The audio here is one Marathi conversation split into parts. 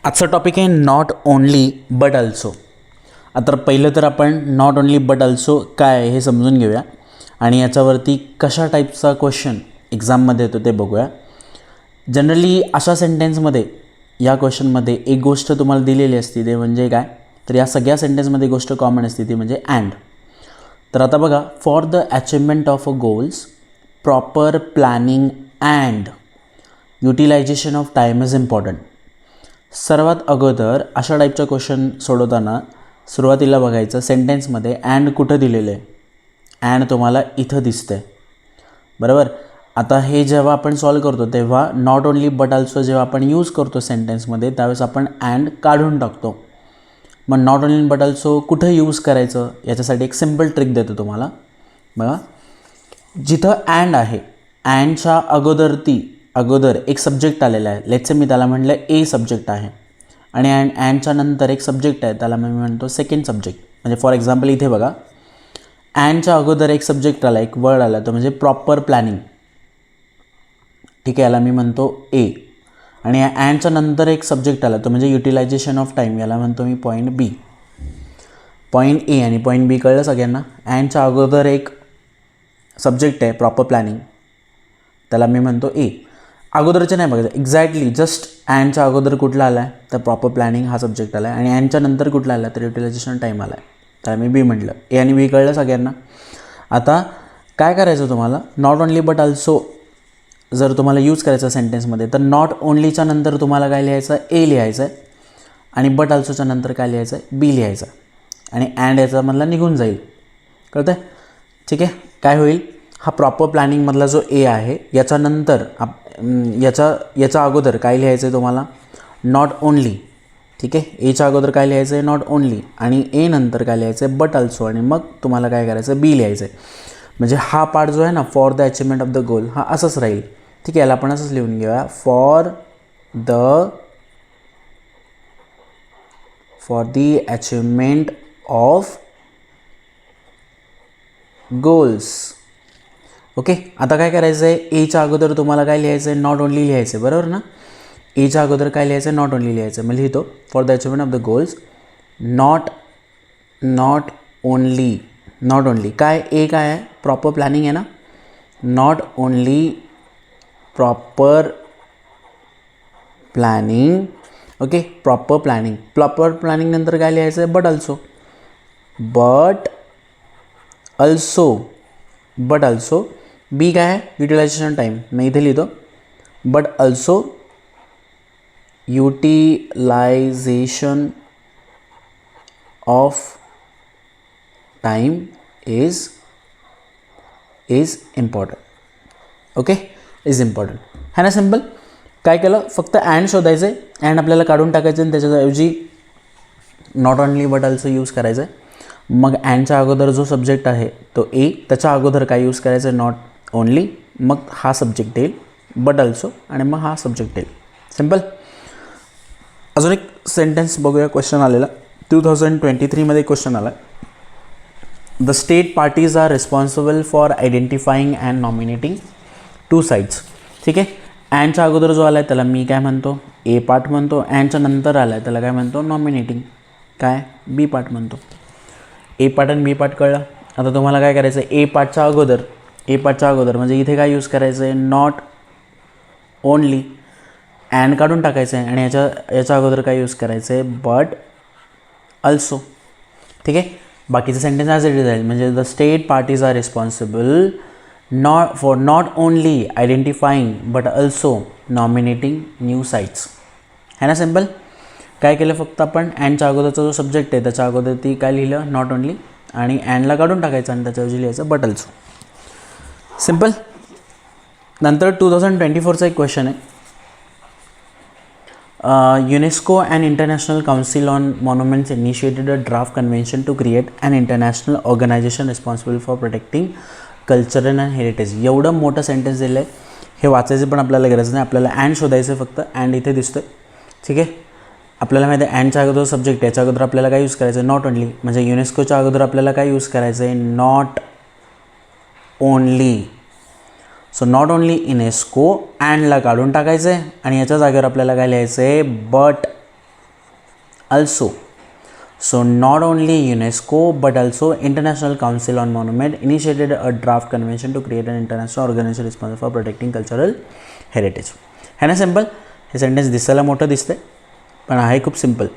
आजचा टॉपिक आहे नॉट ओनली बट ऑल्सो. आता पहिलं तर आपण नॉट ओनली बट ऑल्सो काय आहे हे समजून घेऊया आणि याच्यावरती कशा टाईपचा क्वेश्चन एक्झाममध्ये येतो ते बघूया. जनरली अशा सेंटेन्समध्ये या क्वेश्चनमध्ये एक गोष्ट तुम्हाला दिलेली असते ते म्हणजे काय, तर या सगळ्या सेंटेन्समध्ये गोष्ट कॉमन असते ती म्हणजे अँड. तर आता बघा, for the achievement of a goals proper planning and utilization of time is important. सर्वात अगोदर अशा टाईपचा क्वेश्चन सोडवताना सुरुवातीला बघायचं सेंटेन्समध्ये अँड कुठं दिलेलं आहे. अँड तुम्हाला इथं दिसतं आहे, बरोबर. आता हे जेव्हा आपण सॉल्व करतो तेव्हा नॉट ओनली बट ऑल्सो जेव्हा आपण यूज करतो सेंटेन्समध्ये त्यावेळेस आपण अँड काढून टाकतो. मग नॉट ओनली बट ऑल्सो कुठं यूज करायचं याच्यासाठी एक सिम्पल ट्रिक देतो तुम्हाला. बघा, जिथं अँड आहे अँडच्या अगोदर एक सब्जेक्ट आलेला आहे. लेट्स से मी त्याला म्हटलं ए सब्जेक्ट आहे आणि अँडच्या नंतर एक सब्जेक्ट आहे त्याला मी म्हणतो सेकंड सब्जेक्ट. म्हणजे फॉर एक्झाम्पल इथे बघा, अँडच्या अगोदर एक सब्जेक्ट आला, एक वर्ड आला, तो म्हणजे प्रॉपर प्लॅनिंग. ठीक आहे, याला मी म्हणतो ए. आणि अँडच्या नंतर एक सब्जेक्ट आला तो म्हणजे युटिलायझेशन ऑफ टाईम, याला म्हणतो मी पॉईंट बी. पॉईंट ए आणि पॉईंट बी कळलं सगळ्यांना. अँडच्या अगोदर एक सब्जेक्ट आहे प्रॉपर प्लॅनिंग, त्याला मी म्हणतो ए. अगोदरचे नाही बघायचं, एक्झॅक्टली जस्ट अँडच्या अगोदर कुठला आला आहे तर प्रॉपर प्लॅनिंग हा सब्जेक्ट आला आहे आणि अँडच्या नंतर कुठला आला तर युटिलायझेशन टाईम आला आहे, त्याला मी बी म्हटलं. ए आणि बी कळलं सगळ्यांना. आता काय करायचं तुम्हाला, नॉट ओनली बट ऑल्सो जर तुम्हाला यूज करायचं सेंटेन्समध्ये तर नॉट ओनलीच्या नंतर तुम्हाला काय लिहायचं, ए लिहायचं आहे आणि बट ऑल्सोच्या नंतर काय लिहायचं आहे, बी लिहायचं आहे आणि अँड याच्यामधला निघून जाईल. कळतं आहे? ठीक आहे. काय होईल, हा प्रॉपर प्लॅनिंगमधला जो ए आहे याच्यानंतर याच्या अगोदर काय लिहायचं आहे तुम्हाला, नॉट ओनली. ठीक आहे, एच्या अगोदर काय लिहायचं आहे, नॉट ओनली, आणि ए नंतर काय लिहायचं आहे, बट ऑल्सो, आणि मग तुम्हाला काय करायचं आहे, बी लिहायचं आहे. म्हणजे हा पार्ट जो आहे ना, for the achievement of the goal, हा असंच राहील. ठीक आहे, याला आपण असंच लिहून घेऊया, for the achievement of goals. Okay. आता काय करायचं आहे, एच्या अगोदर तुम्हाला काय लिहायचं आहे, नॉट ओनली लिहायचं आहे, बरोबर ना. एच्या अगोदर काय लिहायचं आहे, नॉट ओनली लिहायचं आहे. मग लिहितो, for the achievement of the goals not only काय, ए काय आहे, प्रॉपर प्लॅनिंग आहे ना, not only proper planning. Okay, proper planning नंतर काय लिहायचं आहे, बट ऑल्सो. बी काय आहे, युटिलायझेशन टाईम. मी इथे लिहितो, but also utilization of time is important. Okay, is important. है ना सिम्पल. काय केलं, फक्त अँड शोधायचं आहे, अँड आपल्याला काढून टाकायचं आणि त्याच्याऐवजी not only but also use करायचं आहे. मग अँडच्या अगोदर जो सब्जेक्ट आहे तो ए, त्याच्या अगोदर काय यूज करायचं आहे, नॉट ओनली, मग हा सब्जेक्ट येईल, बट ऑल्सो, आणि मग हा सब्जेक्ट येईल. सिम्पल. अजून एक सेंटेन्स बघूया. क्वेश्चन आलेला 2023 क्वेश्चन आला. The state parties are responsible for identifying and nominating two sides. ठीक आहे, अँडच्या अगोदर जो आला आहे त्याला मी काय म्हणतो, ए पार्ट म्हणतो. अँडच्या नंतर आला आहे त्याला काय म्हणतो, नॉमिनेटिंग, काय, बी पार्ट म्हणतो. ए पार्ट आणि बी पार्ट कळलं. आता तुम्हाला काय करायचं आहे, ए पार्टच्या अगोदर म्हणजे इथे काय यूज करायचं आहे, नॉट ओनली, अँड काढून टाकायचं आहे, आणि याच्या अगोदर काय यूज करायचं आहे, बट ऑल्सो. ठीक आहे, बाकीचं सेंटेन्स ॲज इट इज राहील. म्हणजे the state parties are responsible not only identifying but also nominating new sites. है ना सिम्पल. काय केलं, फक्त आपण अँडच्या अगोदरचा जो सब्जेक्ट आहे त्याच्या अगोदर ती काय लिहिलं, नॉट ओनली, आणि अँडला काढून टाकायचं आणि त्याच्याऐवजी लिहायचं बट ऑल्सो. सिम्पल. नंतर 2024 एक क्वेश्चन आहे. UNESCO and international council on monuments initiated a draft convention to create an international organisation responsible for protecting cultural and heritage. एवढं मोठं सेंटेन्स दिलं आहे, हे वाचायचं पण आपल्याला गरज नाही. आपल्याला अँड शोधायचं, फक्त अँड इथे दिसतं आहे. ठीक आहे, आपल्याला माहिती आहे अँडच्या अगोदर सब्जेक्ट, याच्या अगोदर आपल्याला काय यूज करायचं आहे, नॉट ओनली. म्हणजे युनेस्कोच्या अगोदर आपल्याला काय यूज करायचं आहे, not only. So not only UNESCO, अँडला काढून टाकायचं आहे आणि याच्या जागेवर आपल्याला काय लिहायचं आहे, but also. So not only UNESCO but also International Council on Monument initiated a draft convention to create an international organization responsible for protecting cultural heritage. है ना सिम्पल. हे सेंटेन्स दिसायला मोठं दिसतंय पण आहे खूप सिम्पल.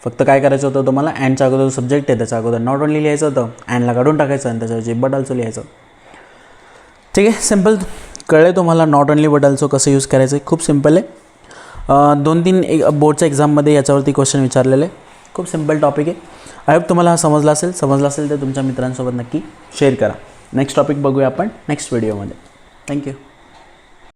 फक्त काय करायचं होतं तुम्हाला, अँडच्या अगोदर जो सब्जेक्ट आहे त्याच्या अगोदर नॉट ओनली लिहायचं होतं, अँडला काढून टाकायचं आणि त्याच्यावरची बट ऑल्सो लिहायचं. ठीक आहे, सिम्पल. कळलं तुम्हाला नॉट ओनली बट ऑल्सो कसं यूज करायचं आहे. खूप सिम्पल आहे. 2-3 बोर्डच्या एक्झाममध्ये याच्यावरती क्वेश्चन विचारलेले. खूप सिम्पल टॉपिक आहे. आय होप तुम्हाला हा समजला असेल तर तुमच्या मित्रांसोबत नक्की शेअर करा. नेक्स्ट टॉपिक बघूया आपण नेक्स्ट व्हिडिओमध्ये. थँक्यू.